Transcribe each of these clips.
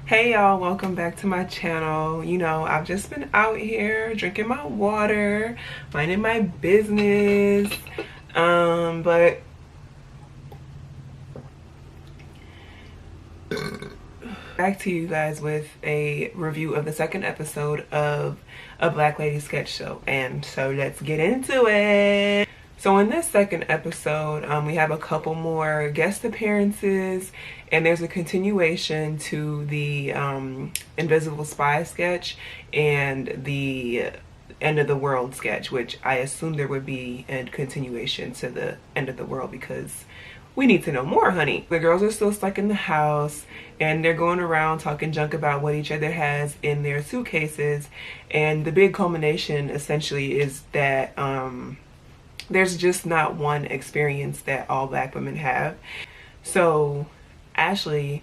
Hey y'all, welcome back to my channel. You know, I've just been out here drinking my water, minding my business. But back to you guys with a review of the second episode of A Black Lady Sketch Show. And so let's get into it. So in this second episode, we have a couple more guest appearances, and there's a continuation to the Invisible Spy sketch and the End of the World sketch, which I assume there would be a continuation to the End of the World because we need to know more, honey. The girls are still stuck in the house and they're going around talking junk about what each other has in their suitcases, and the big culmination essentially is that there's just not one experience that all black women have. So Ashley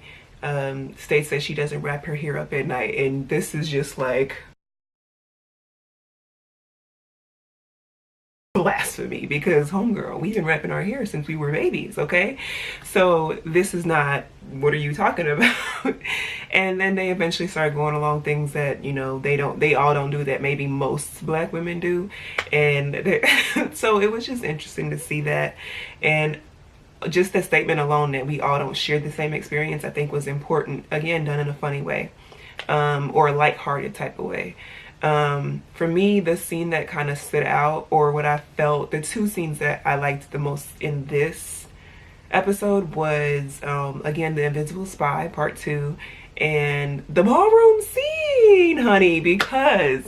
states that she doesn't wrap her hair up at night, and this is just like blasphemy because homegirl, we've been wrapping our hair since we were babies, okay? So this is not, what are you talking about? And then they eventually start going along things that, you know, they all don't do that maybe most black women do. And so it was just interesting to see that. And just the statement alone that we all don't share the same experience, I think was important, again, done in a funny way, or a lighthearted type of way. For me, the scene that kind of stood out, or what I felt, the two scenes that I liked the most in this episode was, again, the Invisible Spy part 2 and the ballroom scene, honey, because,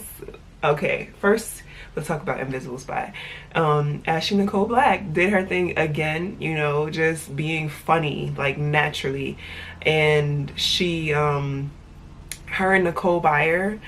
okay, first let's talk about Invisible Spy. Ashley Nicole Black did her thing again, you know, just being funny, like naturally. And she, her and Nicole Byer,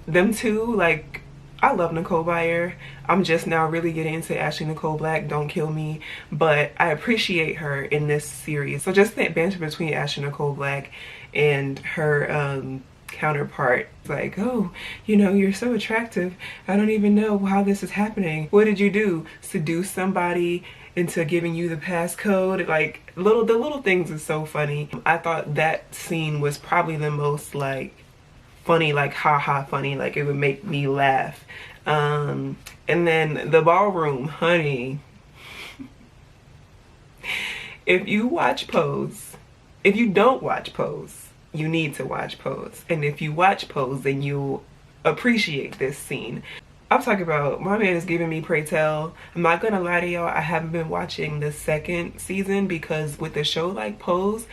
them two, like, I love Nicole Byer. I'm just now really getting into Ashley Nicole Black, don't kill me, but I appreciate her in this series. So just that banter between Ashley Nicole Black and her counterpart, like, oh, you know, you're so attractive, I don't even know how this is happening. What did you do? Seduce somebody into giving you the passcode? Like, the little things is so funny. I thought that scene was probably the most like funny, like haha funny, like it would make me laugh. And then the ballroom, honey, if you watch Pose, if you don't watch Pose, you need to watch Pose, and if you watch Pose, then you'll appreciate this scene. I'm talking about, my man is giving me pray tell. I'm not gonna lie to y'all, I haven't been watching the second season because with a show like Pose,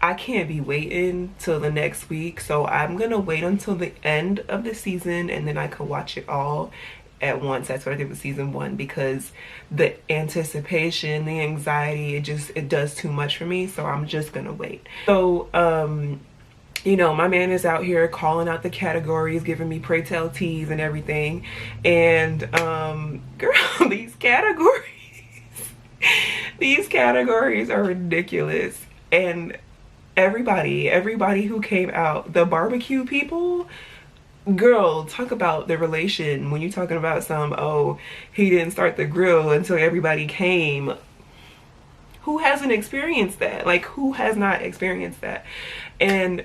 I can't be waiting till the next week, so I'm gonna wait until the end of the season and then I could watch it all at once. That's what I did with season 1 because the anticipation, the anxiety, it does too much for me, so I'm just gonna wait. So you know, my man is out here calling out the categories, giving me pray tell teas and everything, and girl, these categories are ridiculous. And everybody who came out, the barbecue people, girl, talk about the relation when you're talking about oh, he didn't start the grill until everybody came. Who hasn't experienced that? Like, who has not experienced that? And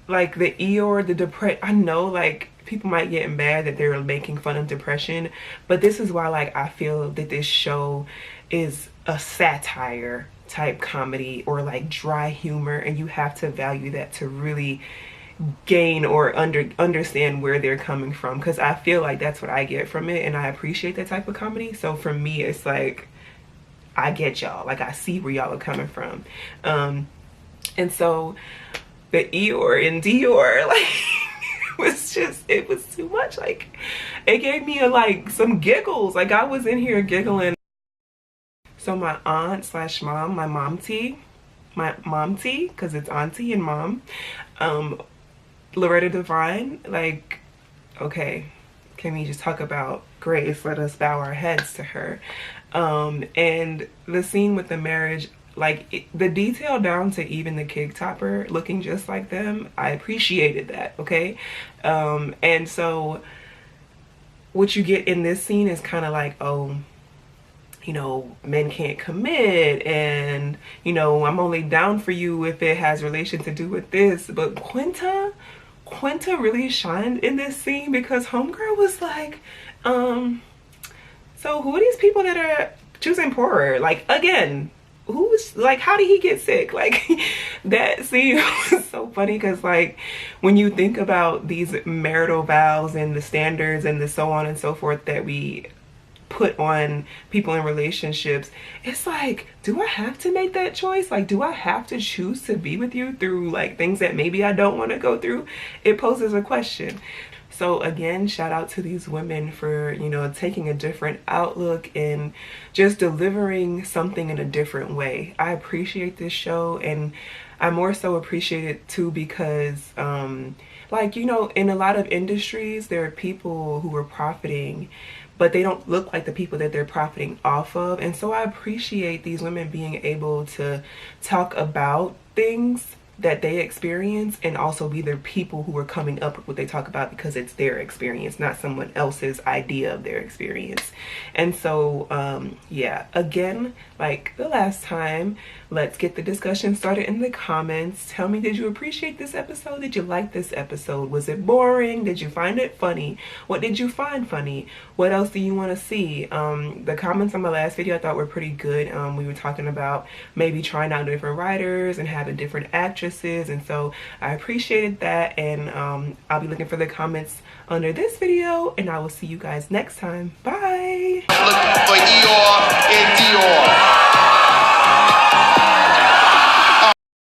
like the Eeyore, the depression, I know like people might get mad that they're making fun of depression, but this is why, like, I feel that this show is a satire type comedy or like dry humor, and you have to value that to really gain or understand where they're coming from, because I feel like that's what I get from it, and I appreciate that type of comedy. So for me, it's like, I get y'all, like I see where y'all are coming from. And so the Eeyore and Dior, like, it was too much. Like, it gave me like some giggles, like I was in here giggling. So my aunt slash mom, my momty, because it's auntie and mom, Loretta Devine, like, okay, can we just talk about grace? Let us bow our heads to her. And the scene with the marriage, like the detail down to even the cake topper looking just like them, I appreciated that, okay? And so what you get in this scene is kind of like, oh, you know, men can't commit, and you know, I'm only down for you if it has relation to do with this. But Quinta really shined in this scene because homegirl was like, so who are these people that are choosing poorer? Like, again, who's like, how did he get sick? Like, that scene was so funny because, like, when you think about these marital vows and the standards and the so on and so forth that we put on people in relationships, it's like, do I have to make that choice? Like, do I have to choose to be with you through like things that maybe I don't want to go through? It poses a question. So again, shout out to these women for, you know, taking a different outlook and just delivering something in a different way. I appreciate this show, and I more so appreciate it too because like, you know, in a lot of industries there are people who are profiting, but they don't look like the people that they're profiting off of. And so I appreciate these women being able to talk about things that they experience and also be the people who are coming up with what they talk about because it's their experience, not someone else's idea of their experience. And so yeah, again, like the last time, let's get the discussion started in the comments. Tell me, did you appreciate this episode? Did you like this episode? Was it boring? Did you find it funny? What did you find funny? What else do you want to see? The comments on my last video I thought were pretty good. We were talking about maybe trying out different writers and having different actresses, and so I appreciated that. And I'll be looking for the comments under this video, and I will see you guys next time. Bye. Looking for Eeyore and Dior.